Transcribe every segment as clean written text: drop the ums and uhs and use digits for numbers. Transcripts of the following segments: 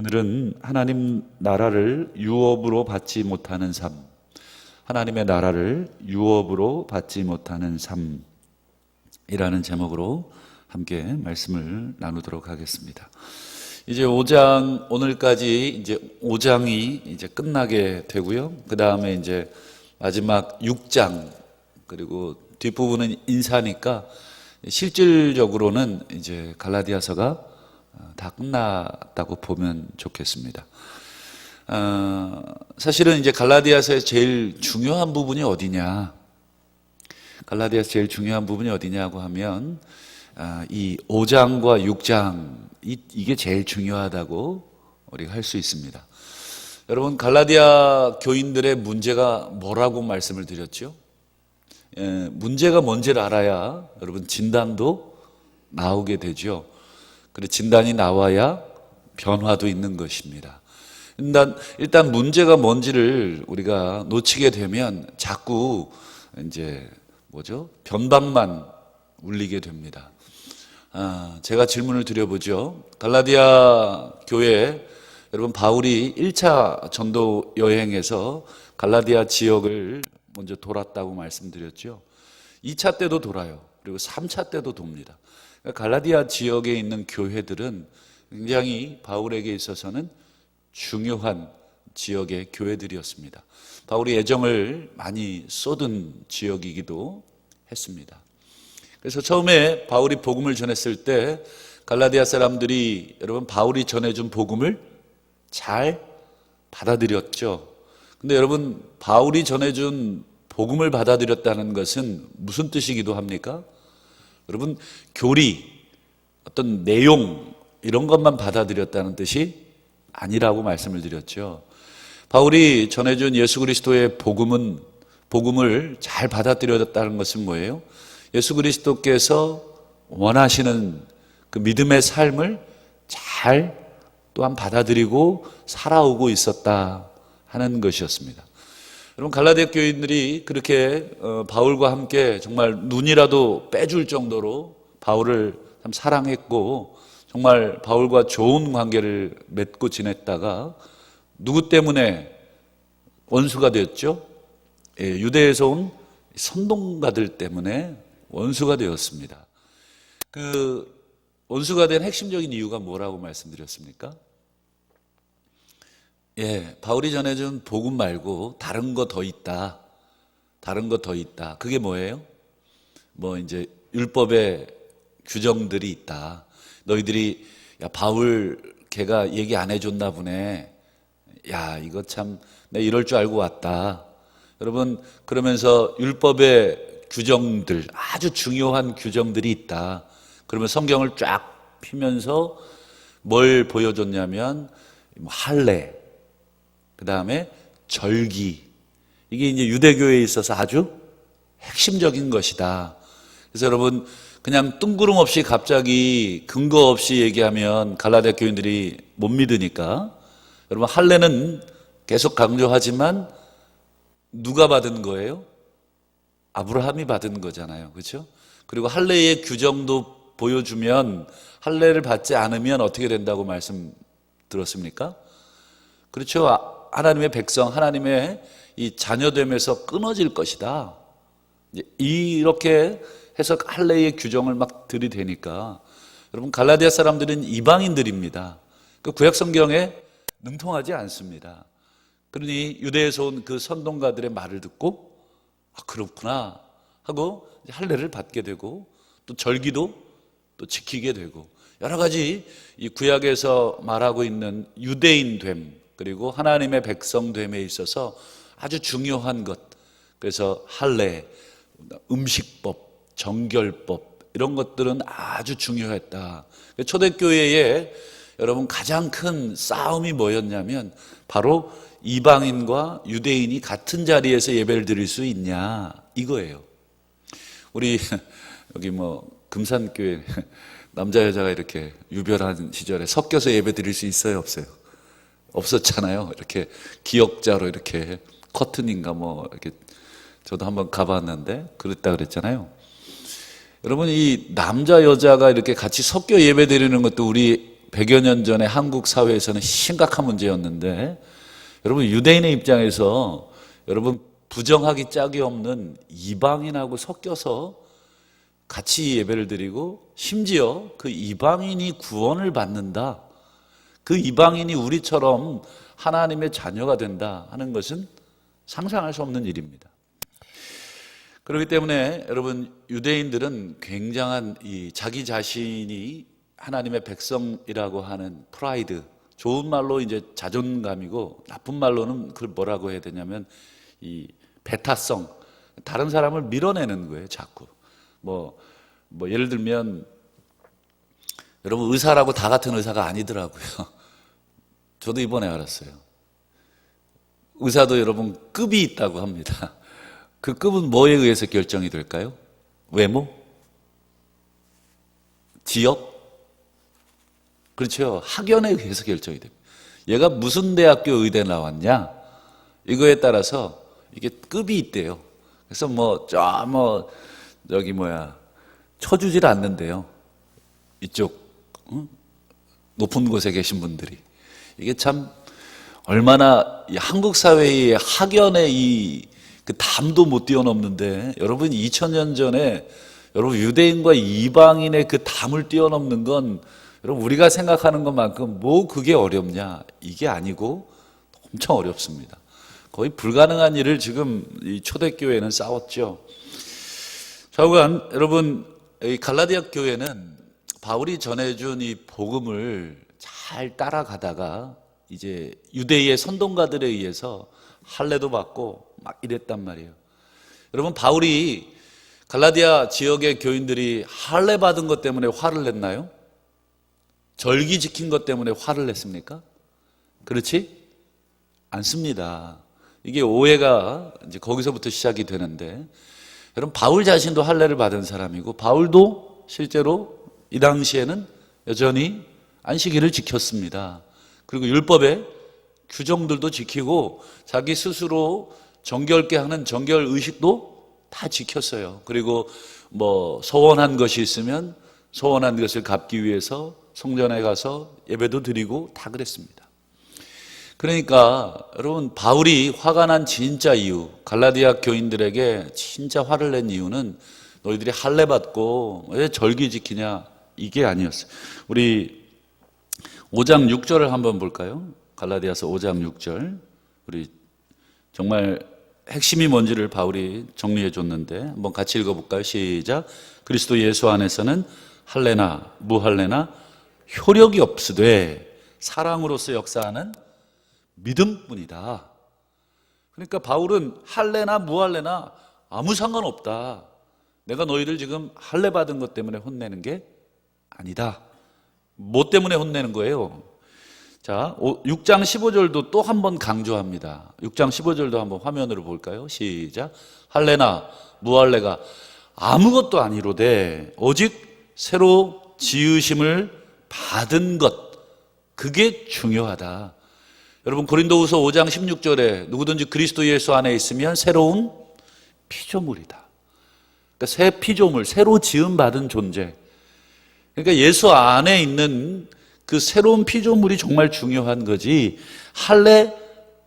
오늘은 하나님 나라를 유업으로 받지 못하는 삶, 하나님의 나라를 유업으로 받지 못하는 삶이라는 제목으로 함께 말씀을 나누도록 하겠습니다. 이제 5장, 오늘까지 이제 5장이 이제 끝나게 되고요. 그 다음에 이제 마지막 6장, 그리고 뒷부분은 인사니까 실질적으로는 이제 갈라디아서가 다 끝났다고 보면 좋겠습니다. 사실은 이제 갈라디아서의 제일 중요한 부분이 어디냐? 갈라디아서 제일 중요한 부분이 어디냐고 하면 이 5장과 6장 이게 제일 중요하다고 우리가 할 수 있습니다. 여러분, 갈라디아 교인들의 문제가 뭐라고 말씀을 드렸죠? 문제가 뭔지를 알아야 여러분 진단도 나오게 되죠. 그리고 진단이 나와야 변화도 있는 것입니다. 일단 문제가 뭔지를 우리가 놓치게 되면 자꾸 이제 변방만 울리게 됩니다. 제가 질문을 드려보죠. 갈라디아 교회, 여러분, 바울이 1차 전도 여행에서 갈라디아 지역을 먼저 돌았다고 말씀드렸죠. 2차 때도 돌아요. 그리고 3차 때도 돕니다. 갈라디아 지역에 있는 교회들은 굉장히 바울에게 있어서는 중요한 지역의 교회들이었습니다. 바울이 애정을 많이 쏟은 지역이기도 했습니다. 그래서 처음에 바울이 복음을 전했을 때 갈라디아 사람들이 여러분 바울이 전해준 복음을 잘 받아들였죠. 근데 여러분, 바울이 전해준 복음을 받아들였다는 것은 무슨 뜻이기도 합니까? 여러분, 교리, 어떤 내용 이런 것만 받아들였다는 뜻이 아니라고 말씀을 드렸죠. 바울이 전해준 예수 그리스도의 복음을 잘 받아들였다는 것은 뭐예요? 예수 그리스도께서 원하시는 그 믿음의 삶을 잘 또한 받아들이고 살아오고 있었다 하는 것이었습니다. 여러분, 갈라디아 교인들이 그렇게 바울과 함께 정말 눈이라도 빼줄 정도로 바울을 참 사랑했고 정말 바울과 좋은 관계를 맺고 지냈다가 누구 때문에 원수가 되었죠? 유대에서 온 선동가들 때문에 원수가 되었습니다. 그 원수가 된 핵심적인 이유가 뭐라고 말씀드렸습니까? 바울이 전해준 복음 말고 다른 거 더 있다. 다른 거 더 있다. 그게 뭐예요? 이제 율법의 규정들이 있다. 너희들이 바울 걔가 얘기 안 해줬나 보네. 이거 참 내가 이럴 줄 알고 왔다. 여러분, 그러면서 율법의 규정들, 아주 중요한 규정들이 있다. 그러면 성경을 쫙 피면서 뭘 보여줬냐면 할례, 그 다음에 절기, 이게 이제 유대교에 있어서 아주 핵심적인 것이다. 그래서 여러분, 그냥 뜬구름없이 갑자기 근거 없이 얘기하면 갈라디아 교인들이 못 믿으니까 여러분, 할례는 계속 강조하지만 누가 받은 거예요? 아브라함이 받은 거잖아요. 그렇죠? 그리고 할례의 규정도 보여주면 할례를 받지 않으면 어떻게 된다고 말씀 들었습니까? 그렇죠. 하나님의 백성, 하나님의 이 자녀됨에서 끊어질 것이다. 이렇게 해서 할례의 규정을 막 들이대니까 여러분, 갈라디아 사람들은 이방인들입니다. 그 구약 성경에 능통하지 않습니다. 그러니 유대에서 온 그 선동가들의 말을 듣고 그렇구나 하고 할례를 받게 되고 또 절기도 또 지키게 되고 여러 가지 이 구약에서 말하고 있는 유대인됨 그리고 하나님의 백성됨에 있어서 아주 중요한 것, 그래서 할례, 음식법, 정결법 이런 것들은 아주 중요했다. 초대교회에 여러분 가장 큰 싸움이 뭐였냐면 바로 이방인과 유대인이 같은 자리에서 예배를 드릴 수 있냐 이거예요. 우리 여기 금산교회 남자 여자가 이렇게 유별한 시절에 섞여서 예배 드릴 수 있어요, 없어요? 없었잖아요. 이렇게 기역자로 이렇게 커튼인가 이렇게 저도 한번 가봤는데 그랬다 그랬잖아요. 여러분, 이 남자 여자가 이렇게 같이 섞여 예배 드리는 것도 우리 100여 년 전에 한국 사회에서는 심각한 문제였는데, 여러분 유대인의 입장에서 여러분 부정하기 짝이 없는 이방인하고 섞여서 같이 예배를 드리고, 심지어 그 이방인이 구원을 받는다, 그 이방인이 우리처럼 하나님의 자녀가 된다 하는 것은 상상할 수 없는 일입니다. 그렇기 때문에 여러분 유대인들은 굉장한 이 자기 자신이 하나님의 백성이라고 하는 프라이드, 좋은 말로 이제 자존감이고, 나쁜 말로는 그걸 뭐라고 해야 되냐면 이 배타성, 다른 사람을 밀어내는 거예요. 자꾸 뭐 예를 들면, 여러분 의사라고 다 같은 의사가 아니더라고요. 저도 이번에 알았어요. 의사도 여러분 급이 있다고 합니다. 그 급은 뭐에 의해서 결정이 될까요? 외모? 지역? 그렇죠. 학연에 의해서 결정이 됩니다. 얘가 무슨 대학교 의대 나왔냐, 이거에 따라서 이게 급이 있대요. 그래서 쳐주질 않는데요. 이쪽 높은 곳에 계신 분들이. 이게 참 얼마나 한국 사회의 학연의 그 담도 못 뛰어넘는데, 여러분 2000년 전에 여러분 유대인과 이방인의 그 담을 뛰어넘는 건 여러분 우리가 생각하는 것만큼 뭐 그게 어렵냐, 이게 아니고 엄청 어렵습니다. 거의 불가능한 일을 지금 이 초대교회는 싸웠죠. 좌우간 여러분, 이 갈라디아 교회는 바울이 전해준 이 복음을 잘 따라가다가 이제 유대의 선동가들에 의해서 할례도 받고 막 이랬단 말이에요. 여러분 바울이 갈라디아 지역의 교인들이 할례 받은 것 때문에 화를 냈나요? 절기 지킨 것 때문에 화를 냈습니까? 그렇지 않습니다. 이게 오해가 이제 거기서부터 시작이 되는데, 여러분 바울 자신도 할례를 받은 사람이고, 바울도 실제로 이 당시에는 여전히 안식일을 지켰습니다. 그리고 율법의 규정들도 지키고 자기 스스로 정결케 하는 정결 의식도 다 지켰어요. 그리고 소원한 것이 있으면 소원한 것을 갚기 위해서 성전에 가서 예배도 드리고 다 그랬습니다. 그러니까 여러분 바울이 화가 난 진짜 이유, 갈라디아 교인들에게 진짜 화를 낸 이유는 너희들이 할례 받고 왜 절기 지키냐, 이게 아니었어요. 우리 5장 6절을 한번 볼까요? 갈라디아서 5장 6절. 우리 정말 핵심이 뭔지를 바울이 정리해 줬는데 한번 같이 읽어볼까요? 시작. 그리스도 예수 안에서는 할례나 무할례나 효력이 없으되 사랑으로서 역사하는 믿음뿐이다. 그러니까 바울은 할례나 무할례나 아무 상관없다. 내가 너희를 지금 할례 받은 것 때문에 혼내는 게 아니다. 뭐 때문에 혼내는 거예요? 자, 6장 15절도 또 한 번 강조합니다. 6장 15절도 한번 화면으로 볼까요? 시작. 할례나 무할례가 아무것도 아니로되 오직 새로 지으심을 받은 것, 그게 중요하다. 여러분 고린도후서 5장 16절에 누구든지 그리스도 예수 안에 있으면 새로운 피조물이다. 그러니까 새 피조물, 새로 지음 받은 존재. 그러니까 예수 안에 있는 그 새로운 피조물이 정말 중요한 거지, 할례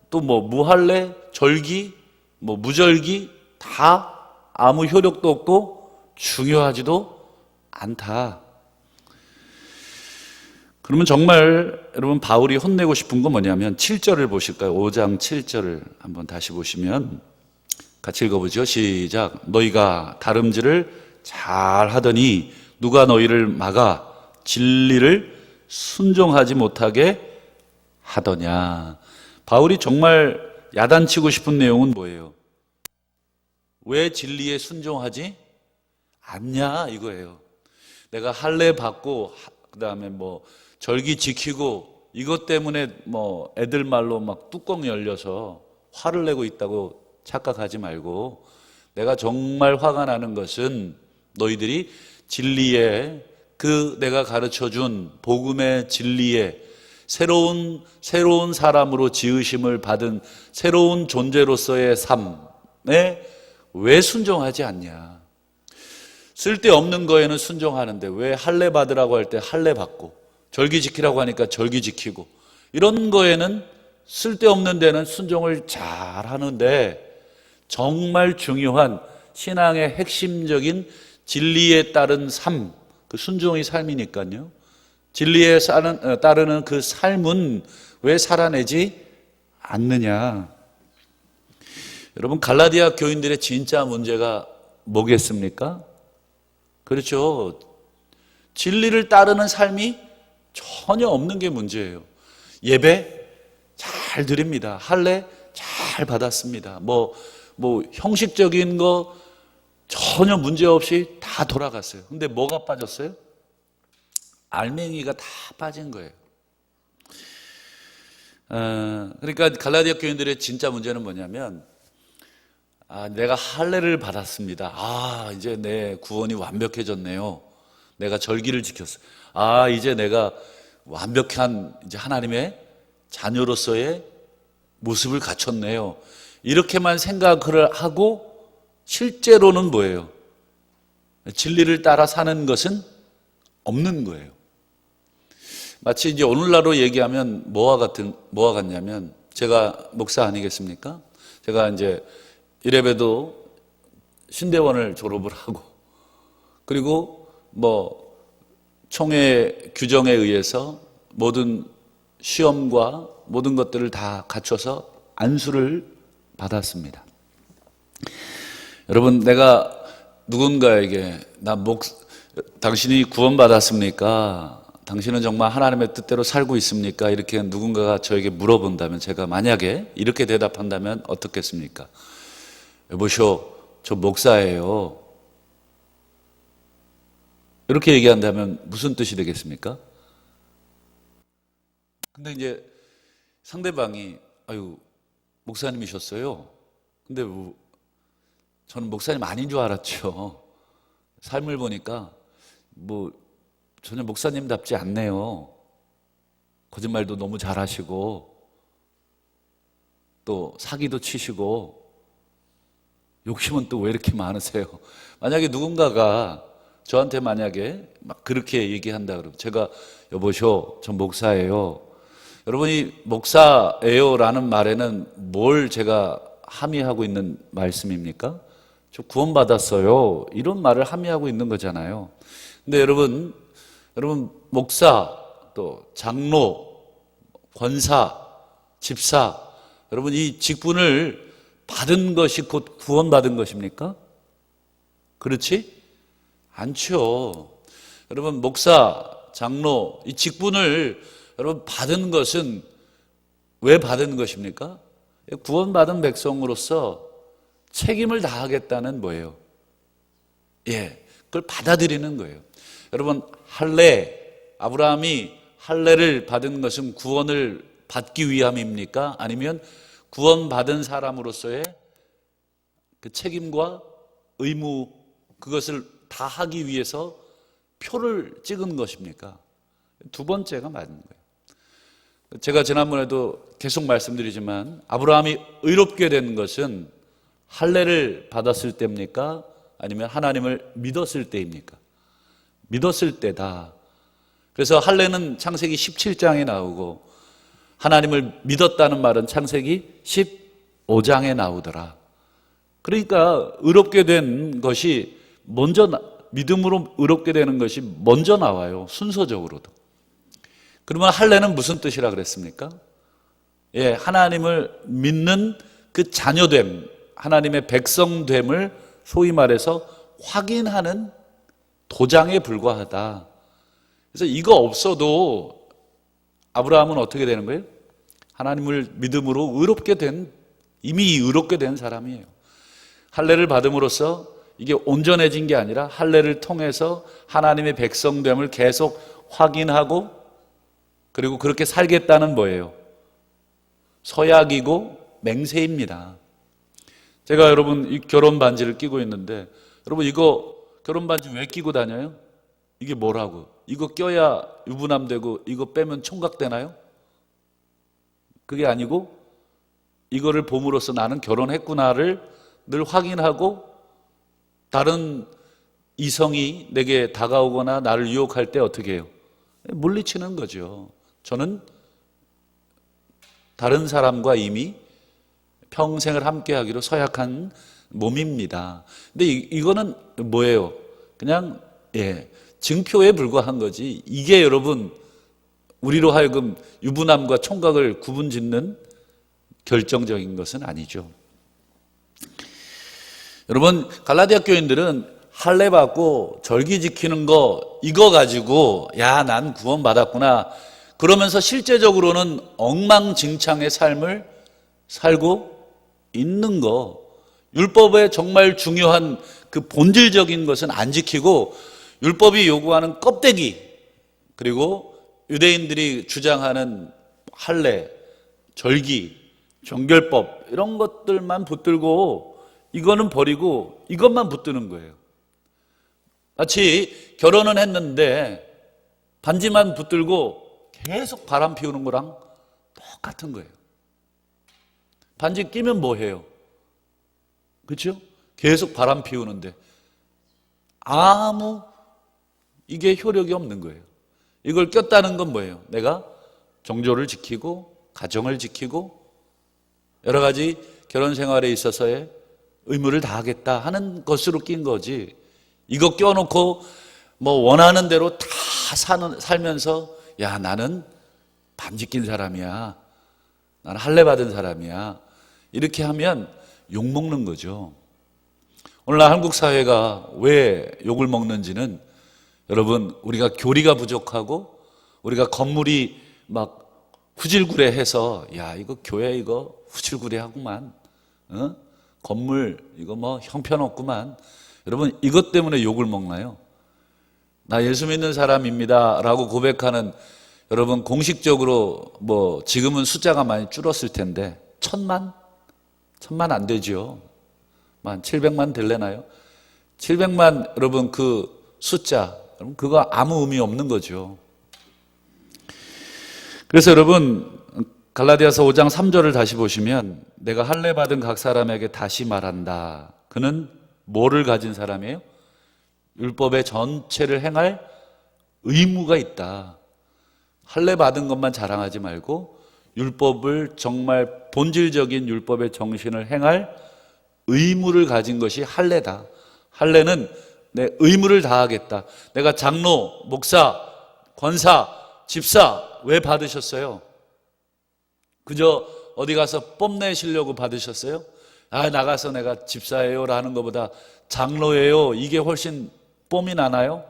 또 무할례, 절기 무절기 다 아무 효력도 없고 중요하지도 않다. 그러면 정말 여러분 바울이 혼내고 싶은 건 뭐냐면 7절을 보실까요? 5장 7절을 한번 다시 보시면 같이 읽어보죠. 시작. 너희가 다름질을 잘 하더니 누가 너희를 막아 진리를 순종하지 못하게 하더냐. 바울이 정말 야단치고 싶은 내용은 뭐예요? 왜 진리에 순종하지 않냐, 이거예요. 내가 할례 받고 그 다음에 절기 지키고 이것 때문에 애들 말로 막 뚜껑 열려서 화를 내고 있다고 착각하지 말고, 내가 정말 화가 나는 것은 너희들이 진리에, 그 내가 가르쳐준 복음의 진리에 새로운 사람으로 지으심을 받은 새로운 존재로서의 삶에 왜 순종하지 않냐. 쓸데없는 거에는 순종하는데 왜 할례 받으라고 할 때 할례 받고, 절기 지키라고 하니까 절기 지키고, 이런 거에는 쓸데없는 데는 순종을 잘 하는데, 정말 중요한 신앙의 핵심적인 진리에 따른 삶, 그 순종의 삶이니까요. 진리에 따르는 그 삶은 왜 살아내지 않느냐. 여러분, 갈라디아 교인들의 진짜 문제가 뭐겠습니까? 그렇죠. 진리를 따르는 삶이 전혀 없는 게 문제예요. 예배 잘 드립니다. 할례 잘 받았습니다. 뭐 형식적인 거 전혀 문제 없이 다 돌아갔어요. 근데 뭐가 빠졌어요? 알맹이가 다 빠진 거예요. 그러니까 갈라디아 교인들의 진짜 문제는 뭐냐면, 내가 할례를 받았습니다. 이제 내 구원이 완벽해졌네요. 내가 절기를 지켰어요. 이제 내가 완벽한 이제 하나님의 자녀로서의 모습을 갖췄네요. 이렇게만 생각을 하고, 실제로는 뭐예요? 진리를 따라 사는 것은 없는 거예요. 마치 이제 오늘날로 얘기하면 뭐와 같냐면, 제가 목사 아니겠습니까? 제가 이제 이래봬도 신대원을 졸업을 하고, 그리고 총회 규정에 의해서 모든 시험과 모든 것들을 다 갖춰서 안수를 받았습니다. 여러분, 내가 누군가에게 당신이 구원받았습니까? 당신은 정말 하나님의 뜻대로 살고 있습니까? 이렇게 누군가가 저에게 물어본다면, 제가 만약에 이렇게 대답한다면 어떻겠습니까? 여보시오, 저 목사예요. 이렇게 얘기한다면 무슨 뜻이 되겠습니까? 근데 이제 상대방이 목사님이셨어요? 근데 저는 목사님 아닌 줄 알았죠. 삶을 보니까 전혀 목사님답지 않네요. 거짓말도 너무 잘하시고, 또 사기도 치시고, 욕심은 또 왜 이렇게 많으세요? 만약에 누군가가 저한테 만약에 막 그렇게 얘기한다 그러면, 제가 여보시오, 전 목사예요. 여러분이 목사예요 라는 말에는 뭘 제가 함의하고 있는 말씀입니까? 저 구원받았어요, 이런 말을 함의하고 있는 거잖아요. 근데 여러분 목사, 또 장로, 권사, 집사, 여러분 이 직분을 받은 것이 곧 구원받은 것입니까? 그렇지 않죠. 여러분, 목사, 장로, 이 직분을 여러분 받은 것은 왜 받은 것입니까? 구원받은 백성으로서 책임을 다하겠다는 뭐예요? 그걸 받아들이는 거예요. 여러분, 아브라함이 할례를 받은 것은 구원을 받기 위함입니까? 아니면 구원받은 사람으로서의 그 책임과 의무, 그것을 다하기 위해서 표를 찍은 것입니까? 두 번째가 맞는 거예요. 제가 지난번에도 계속 말씀드리지만, 아브라함이 의롭게 된 것은 할례를 받았을 때입니까? 아니면 하나님을 믿었을 때입니까? 믿었을 때다. 그래서 할례는 창세기 17장에 나오고, 하나님을 믿었다는 말은 창세기 15장에 나오더라. 그러니까 의롭게 된 것이 믿음으로 의롭게 되는 것이 먼저 나와요, 순서적으로도. 그러면 할례는 무슨 뜻이라 그랬습니까? 하나님을 믿는 그 자녀됨, 하나님의 백성됨을 소위 말해서 확인하는 도장에 불과하다. 그래서 이거 없어도 아브라함은 어떻게 되는 거예요? 하나님을 믿음으로 이미 의롭게 된 사람이에요. 할례를 받음으로써 이게 온전해진 게 아니라 할례를 통해서 하나님의 백성됨을 계속 확인하고, 그리고 그렇게 살겠다는 뭐예요? 서약이고 맹세입니다. 제가 여러분 이 결혼 반지를 끼고 있는데, 여러분 이거 결혼 반지 왜 끼고 다녀요? 이게 뭐라고? 이거 껴야 유부남 되고 이거 빼면 총각 되나요? 그게 아니고, 이거를 봄으로써 나는 결혼했구나를 늘 확인하고, 다른 이성이 내게 다가오거나 나를 유혹할 때 어떻게 해요? 물리치는 거죠. 저는 다른 사람과 이미 평생을 함께하기로 서약한 몸입니다. 근데 이거는 뭐예요? 그냥 증표에 불과한 거지. 이게 여러분 우리로 하여금 유부남과 총각을 구분짓는 결정적인 것은 아니죠. 여러분 갈라디아 교인들은 할례 받고 절기 지키는 거 이거 가지고 야, 난 구원받았구나 그러면서 실제적으로는 엉망진창의 삶을 살고 있는 거, 율법의 정말 중요한 그 본질적인 것은 안 지키고 율법이 요구하는 껍데기, 그리고 유대인들이 주장하는 할례, 절기, 정결법 이런 것들만 붙들고 이거는 버리고 이것만 붙드는 거예요. 마치 결혼은 했는데 반지만 붙들고 계속 바람 피우는 거랑 똑같은 거예요. 반지 끼면 뭐 해요? 그렇죠? 계속 바람 피우는데 아무 이게 효력이 없는 거예요. 이걸 꼈다는 건 뭐예요? 내가 정조를 지키고 가정을 지키고 여러 가지 결혼 생활에 있어서의 의무를 다하겠다 하는 것으로 낀 거지. 이거 껴놓고 뭐 원하는 대로 다 살면서 야, 나는 반지 낀 사람이야, 나는 할례 받은 사람이야, 이렇게 하면 욕먹는 거죠. 오늘날 한국 사회가 왜 욕을 먹는지는 여러분 우리가 교리가 부족하고 우리가 건물이 막 후질구레해서 야, 이거 교회 이거 후질구레하구만, 건물 이거 뭐 형편없구만. 여러분 이것 때문에 욕을 먹나요? 나 예수 믿는 사람입니다 라고 고백하는 여러분 공식적으로 뭐 지금은 숫자가 많이 줄었을 텐데 1000만? 1000만 안 되죠. 만 700만 될래나요? 700만 여러분 그 숫자 여러분 그거 아무 의미 없는 거죠. 그래서 여러분 갈라디아서 5장 3절을 다시 보시면 내가 할례 받은 각 사람에게 다시 말한다. 그는 뭐를 가진 사람이에요? 율법의 전체를 행할 의무가 있다. 할례 받은 것만 자랑하지 말고 율법을 정말 본질적인 율법의 정신을 행할 의무를 가진 것이 할례다. 할례는 내 의무를 다하겠다. 내가 장로, 목사, 권사, 집사 왜 받으셨어요? 그저 어디 가서 뽐내시려고 받으셨어요? 아, 나가서 내가 집사예요 라는 것보다 장로예요 이게 훨씬 뽐이 나나요?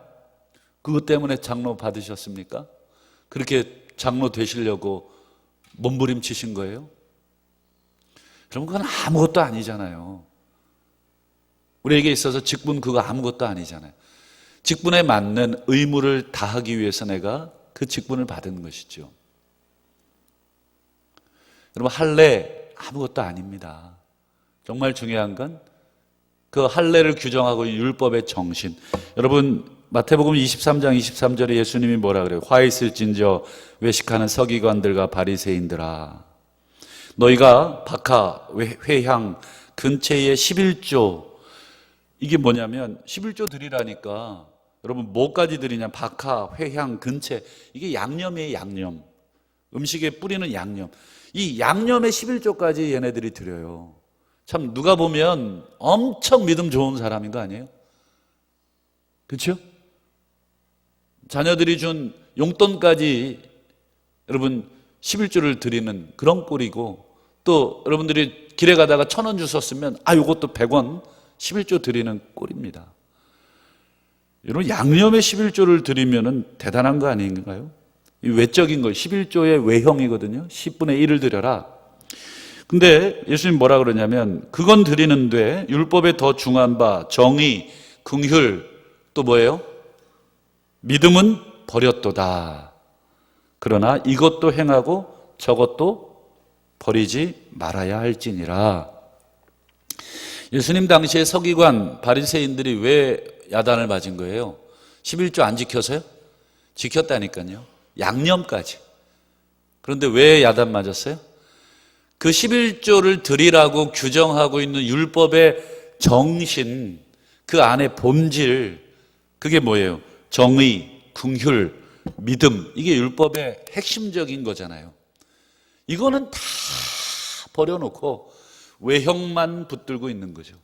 그것 때문에 장로 받으셨습니까? 그렇게 장로 되시려고 몸부림치신 거예요? 그럼 그건 아무것도 아니잖아요. 우리에게 있어서 직분 그거 아무것도 아니잖아요. 직분에 맞는 의무를 다하기 위해서 내가 그 직분을 받은 것이죠. 여러분 할례 아무것도 아닙니다. 정말 중요한 건 그 할례를 규정하고 있는 율법의 정신. 여러분 마태복음 23장 23절에 예수님이 뭐라 그래요? 화 있을진저 외식하는 서기관들과 바리새인들아, 너희가 박하, 회향, 근체의 11조. 이게 뭐냐면 11조 드리라니까 여러분 뭐까지 드리냐? 박하, 회향, 근체. 이게 양념이에요. 양념. 음식에 뿌리는 양념. 이 양념의 11조까지 얘네들이 드려요. 참 누가 보면 엄청 믿음 좋은 사람인 거 아니에요? 그렇죠? 자녀들이 준 용돈까지 여러분 11조를 드리는 그런 꼴이고, 또 여러분들이 길에 가다가 1000원 주셨으면 요것도 100원 11조 드리는 꼴입니다. 여러분 양념의 11조를 드리면 대단한 거 아닌가요? 이 외적인 거 11조의 외형이거든요. 10분의 1을 드려라. 근데 예수님 뭐라 그러냐면 그건 드리는데 율법에 더 중한 바 정의, 긍휼, 또 뭐예요? 믿음은 버렸도다. 그러나 이것도 행하고 저것도 버리지 말아야 할지니라. 예수님 당시에 서기관 바리새인들이 왜 야단을 맞은 거예요? 11조 안 지켜서요? 지켰다니까요. 양념까지. 그런데 왜 야단 맞았어요? 그 11조를 드리라고 규정하고 있는 율법의 정신, 그 안에 본질, 그게 뭐예요? 정의, 긍휼, 믿음, 이게 율법의 핵심적인 거잖아요. 이거는 다 버려놓고 외형만 붙들고 있는 거죠.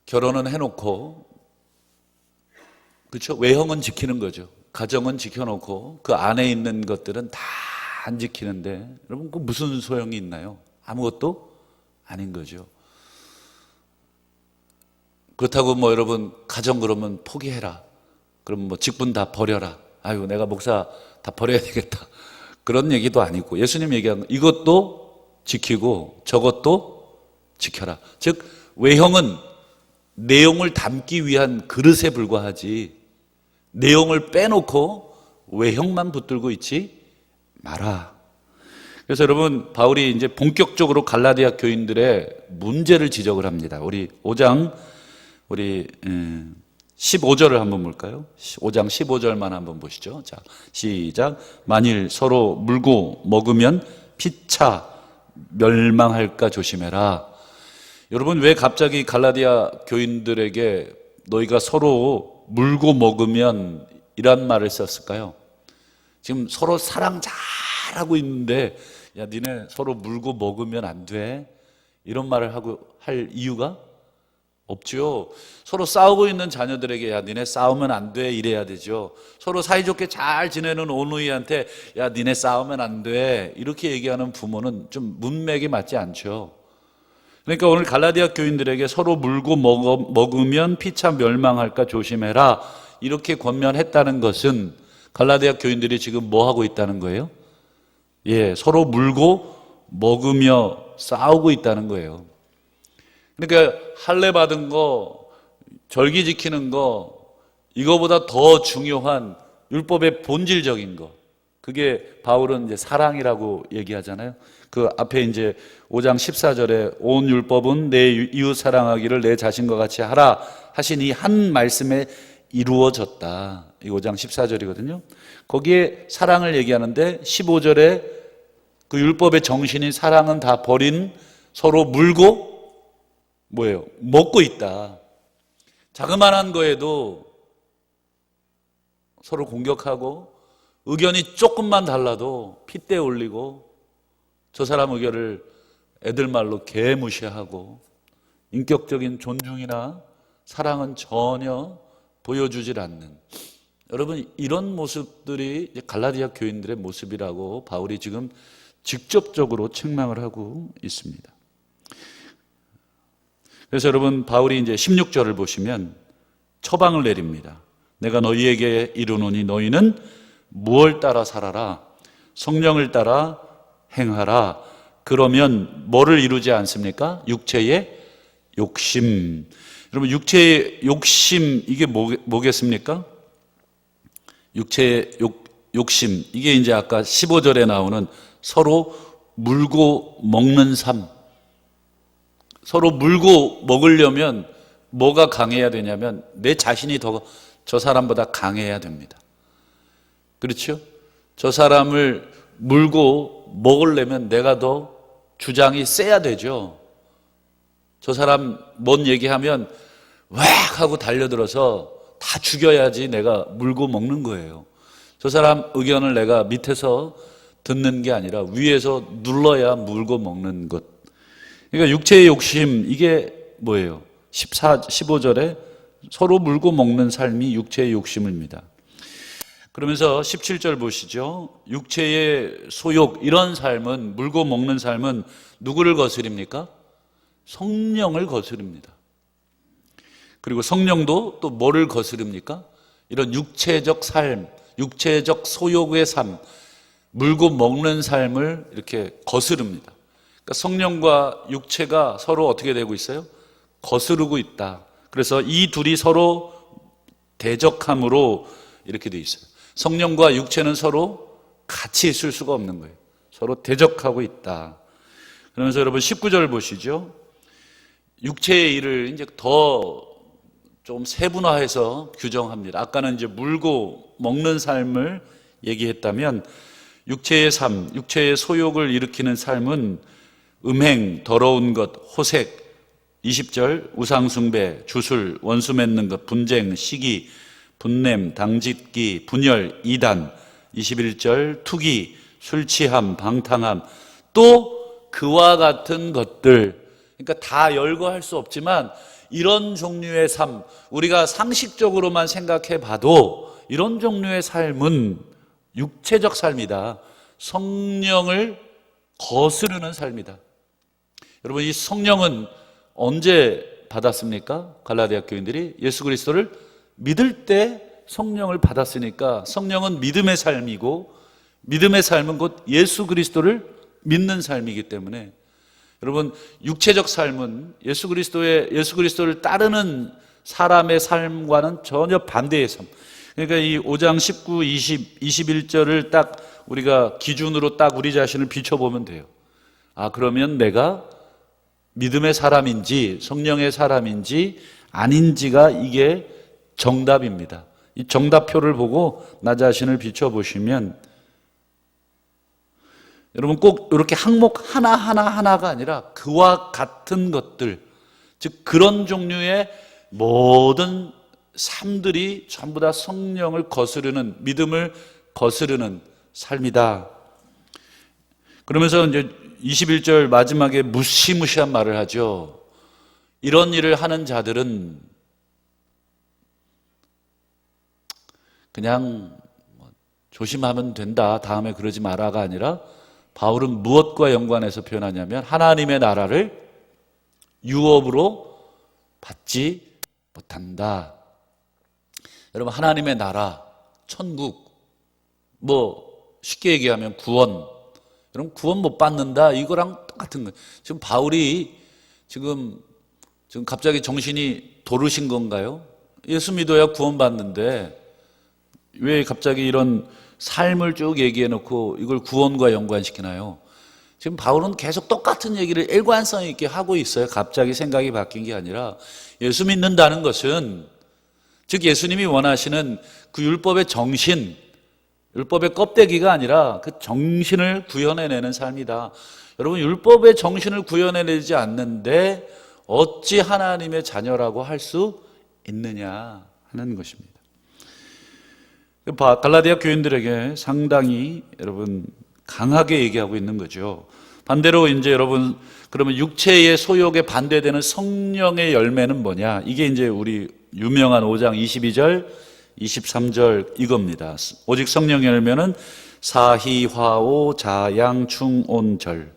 결혼은 해놓고, 그렇죠? 외형은 지키는 거죠. 가정은 지켜놓고 그 안에 있는 것들은 다 안 지키는데, 여러분 그 무슨 소용이 있나요? 아무것도 아닌 거죠. 그렇다고 뭐 여러분 가정 그러면 포기해라, 그럼 뭐 직분 다 버려라, 아유 내가 목사 다 버려야 되겠다, 그런 얘기도 아니고, 예수님 얘기한 거 이것도 지키고 저것도 지켜라. 즉 외형은 내용을 담기 위한 그릇에 불과하지, 내용을 빼놓고 외형만 붙들고 있지 마라. 그래서 여러분 바울이 이제 본격적으로 갈라디아 교인들의 문제를 지적을 합니다. 우리 5장 15절을 한번 볼까요? 5장 15절만 한번 보시죠. 자, 시작. 만일 서로 물고 먹으면 피차 멸망할까 조심해라. 여러분 왜 갑자기 갈라디아 교인들에게 너희가 서로 물고 먹으면 이란 말을 썼을까요? 지금 서로 사랑 잘하고 있는데 야 니네 서로 물고 먹으면 안 돼, 이런 말을 하고 할 이유가 없죠. 서로 싸우고 있는 자녀들에게 야 니네 싸우면 안 돼, 이래야 되죠. 서로 사이좋게 잘 지내는 오누이한테 야 니네 싸우면 안 돼, 이렇게 얘기하는 부모는 좀 문맥이 맞지 않죠. 그러니까 오늘 갈라디아 교인들에게 서로 물고 먹으면 피차 멸망할까 조심해라, 이렇게 권면했다는 것은 갈라디아 교인들이 지금 뭐 하고 있다는 거예요? 예, 서로 물고 먹으며 싸우고 있다는 거예요. 그러니까 할례 받은 거, 절기 지키는 거, 이거보다 더 중요한 율법의 본질적인 거, 그게 바울은 이제 사랑이라고 얘기하잖아요. 그 앞에 이제 5장 14절에 온 율법은 내 이웃 사랑하기를 내 자신과 같이 하라 하신 이 한 말씀에 이루어졌다. 이 5장 14절이거든요. 거기에 사랑을 얘기하는데 15절에 그 율법의 정신인 사랑은 다 버린 서로 물고 뭐예요? 먹고 있다. 자그마한 거에도 서로 공격하고, 의견이 조금만 달라도 핏대 올리고, 저 사람 의견을 애들 말로 개무시하고, 인격적인 존중이나 사랑은 전혀 보여주질 않는, 여러분 이런 모습들이 갈라디아 교인들의 모습이라고 바울이 지금 직접적으로 책망을 하고 있습니다. 그래서 여러분 바울이 이제 16절을 보시면 처방을 내립니다. 내가 너희에게 이르노니 너희는 무엇을 따라 살아라? 성령을 따라 행하라. 그러면 뭐를 이루지 않습니까? 육체의 욕심. 여러분 육체의 욕심, 이게 뭐겠습니까? 육체의 욕심, 이게 이제 아까 15절에 나오는 서로 물고 먹는 삶. 서로 물고 먹으려면 뭐가 강해야 되냐면 내 자신이 더 저 사람보다 강해야 됩니다. 그렇죠? 저 사람을 물고 먹으려면 내가 더 주장이 세야 되죠. 저 사람 뭔 얘기하면 왁 하고 달려들어서 다 죽여야지 내가 물고 먹는 거예요. 저 사람 의견을 내가 밑에서 듣는 게 아니라 위에서 눌러야 물고 먹는 것. 그러니까 육체의 욕심, 이게 뭐예요? 15절에 서로 물고 먹는 삶이 육체의 욕심입니다. 그러면서 17절 보시죠. 육체의 소욕, 이런 삶은, 물고 먹는 삶은 누구를 거스립니까? 성령을 거스릅니다. 그리고 성령도 또 뭐를 거스릅니까? 이런 육체적 삶, 육체적 소욕의 삶, 물고 먹는 삶을 이렇게 거스릅니다. 그러니까 성령과 육체가 서로 어떻게 되고 있어요? 거스르고 있다. 그래서 이 둘이 서로 대적함으로 이렇게 돼 있어요. 성령과 육체는 서로 같이 있을 수가 없는 거예요. 서로 대적하고 있다. 그러면서 여러분 19절 보시죠. 육체의 일을 이제 더 좀 세분화해서 규정합니다. 아까는 이제 물고 먹는 삶을 얘기했다면 육체의 삶, 육체의 소욕을 일으키는 삶은 음행, 더러운 것, 호색, 20절 우상숭배, 주술, 원수 맺는 것, 분쟁, 시기, 분냄, 당짓기, 분열, 이단, 21절 투기, 술 취함, 방탕함, 또 그와 같은 것들. 그러니까 다 열거할 수 없지만 이런 종류의 삶, 우리가 상식적으로만 생각해 봐도 이런 종류의 삶은 육체적 삶이다. 성령을 거스르는 삶이다. 여러분, 이 성령은 언제 받았습니까? 갈라디아 교인들이 예수 그리스도를 믿을 때 성령을 받았으니까 성령은 믿음의 삶이고 믿음의 삶은 곧 예수 그리스도를 믿는 삶이기 때문에 여러분, 육체적 삶은 예수 그리스도를 따르는 사람의 삶과는 전혀 반대의 삶. 그러니까 이 5장 19, 20, 21절을 딱 우리가 기준으로 딱 우리 자신을 비춰보면 돼요. 아, 그러면 내가 믿음의 사람인지 성령의 사람인지 아닌지가 이게 정답입니다. 이 정답표를 보고 나 자신을 비춰보시면 여러분 꼭 이렇게 항목 하나가 아니라 그와 같은 것들, 즉 그런 종류의 모든 삶들이 전부 다 성령을 거스르는, 믿음을 거스르는 삶이다. 그러면서 이제 21절 마지막에 무시무시한 말을 하죠. 이런 일을 하는 자들은 그냥 조심하면 된다, 다음에 그러지 마라가 아니라 바울은 무엇과 연관해서 표현하냐면 하나님의 나라를 유업으로 받지 못한다. 여러분, 하나님의 나라, 천국, 쉽게 얘기하면 구원, 여러분 구원 못 받는다, 이거랑 똑같은 거예요. 지금 바울이 지금 갑자기 정신이 도르신 건가요? 예수 믿어야 구원 받는데 왜 갑자기 이런 삶을 쭉 얘기해 놓고 이걸 구원과 연관시키나요? 지금 바울은 계속 똑같은 얘기를 일관성 있게 하고 있어요. 갑자기 생각이 바뀐 게 아니라 예수 믿는다는 것은, 즉 예수님이 원하시는 그 율법의 정신, 율법의 껍데기가 아니라 그 정신을 구현해내는 삶이다. 여러분, 율법의 정신을 구현해내지 않는데 어찌 하나님의 자녀라고 할 수 있느냐 하는 것입니다. 갈라디아 교인들에게 상당히 여러분 강하게 얘기하고 있는 거죠. 반대로 이제 여러분, 그러면 육체의 소욕에 반대되는 성령의 열매는 뭐냐? 이게 이제 우리 유명한 5장 22절, 23절 이겁니다. 오직 성령의 열매는 사희화오 자양충온절,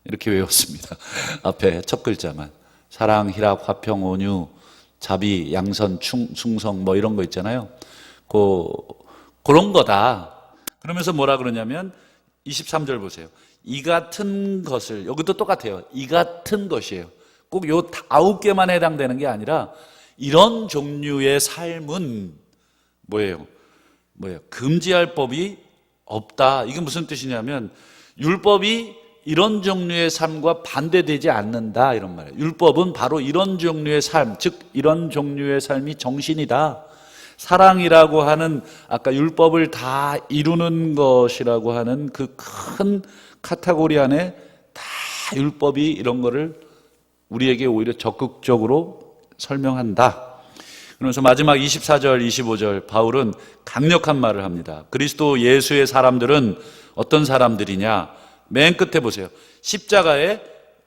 이렇게 외웠습니다. 앞에 첫 글자만. 사랑, 희락, 화평, 온유, 자비, 양선, 충성 이런 거 있잖아요. 그런 거다. 그러면서 뭐라 그러냐면 23절 보세요. 이 같은 것을, 여기도 똑같아요. 이 같은 것이에요. 꼭 요 9개만 해당되는 게 아니라 이런 종류의 삶은 뭐예요? 금지할 법이 없다. 이게 무슨 뜻이냐면 율법이 이런 종류의 삶과 반대되지 않는다, 이런 말이에요. 율법은 바로 이런 종류의 삶, 즉 이런 종류의 삶이 정신이다. 사랑이라고 하는, 아까 율법을 다 이루는 것이라고 하는 그 큰 카테고리 안에 다 율법이 이런 거를 우리에게 오히려 적극적으로 설명한다. 그러면서 마지막 24절, 25절 바울은 강력한 말을 합니다. 그리스도 예수의 사람들은 어떤 사람들이냐? 맨 끝에 보세요. 십자가에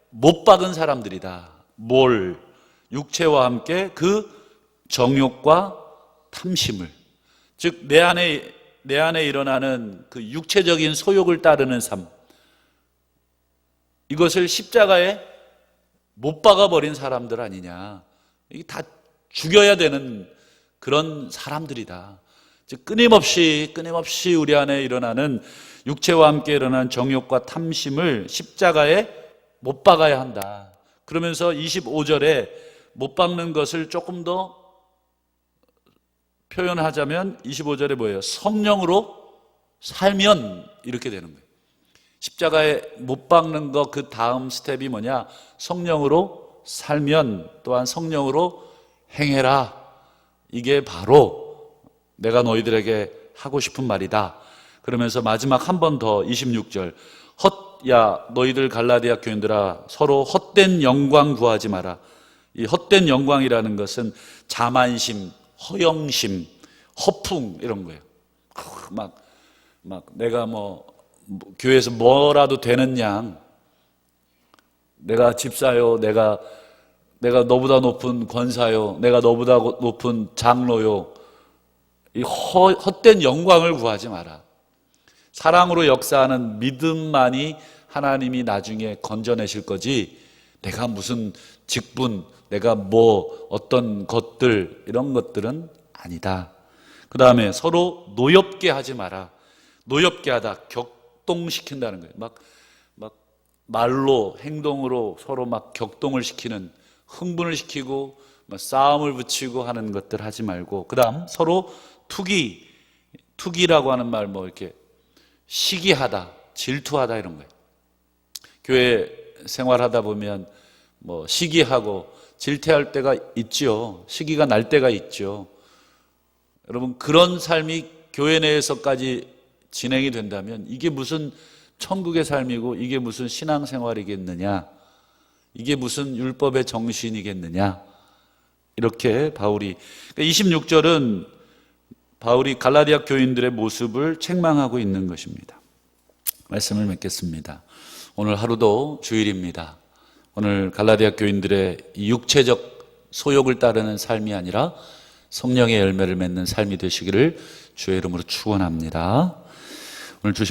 못 박은 사람들이다. 육체와 함께 그 정욕과 탐심을, 즉 내 안에 일어나는 그 육체적인 소욕을 따르는 삶, 이것을 십자가에 못 박아버린 사람들 아니냐. 이게 다 죽여야 되는 그런 사람들이다. 즉 끊임없이 우리 안에 일어나는 육체와 함께 일어나는 정욕과 탐심을 십자가에 못 박아야 한다. 그러면서 25절에 못 박는 것을 조금 더 표현하자면 25절에 뭐예요? 성령으로 살면 이렇게 되는 거예요. 십자가에 못 박는 것 그 다음 스텝이 뭐냐? 성령으로 살면 또한 성령으로 행해라. 이게 바로 내가 너희들에게 하고 싶은 말이다. 그러면서 마지막 한 번 더 26절. 너희들 갈라디아 교인들아, 서로 헛된 영광 구하지 마라. 이 헛된 영광이라는 것은 자만심, 허영심, 허풍 이런 거예요. 막 내가 교회에서 뭐라도 되는 양, 내가 집사요, 내가 너보다 높은 권사요, 내가 너보다 높은 장로요. 이 헛된 영광을 구하지 마라. 사랑으로 역사하는 믿음만이 하나님이 나중에 건져내실 거지, 내가 무슨 직분, 내가 어떤 것들, 이런 것들은 아니다. 그 다음에 서로 노엽게 하지 마라. 노엽게 하다, 격동시킨다는 거예요. 막 말로, 행동으로 서로 막 격동을 시키는, 흥분을 시키고 싸움을 붙이고 하는 것들 하지 말고, 그 다음 서로 투기라고 하는 말, 이렇게 시기하다, 질투하다 이런 거예요. 교회 생활하다 보면 시기하고 질투할 때가 있죠. 시기가 날 때가 있죠. 여러분, 그런 삶이 교회 내에서까지 진행이 된다면 이게 무슨 천국의 삶이고 이게 무슨 신앙생활이겠느냐, 이게 무슨 율법의 정신이겠느냐, 이렇게 바울이, 26절은 바울이 갈라디아 교인들의 모습을 책망하고 있는 것입니다. 말씀을 맺겠습니다. 오늘 하루도 주일입니다. 오늘 갈라디아 교인들의 육체적 소욕을 따르는 삶이 아니라 성령의 열매를 맺는 삶이 되시기를 주의 이름으로 축원합니다. 오늘 주신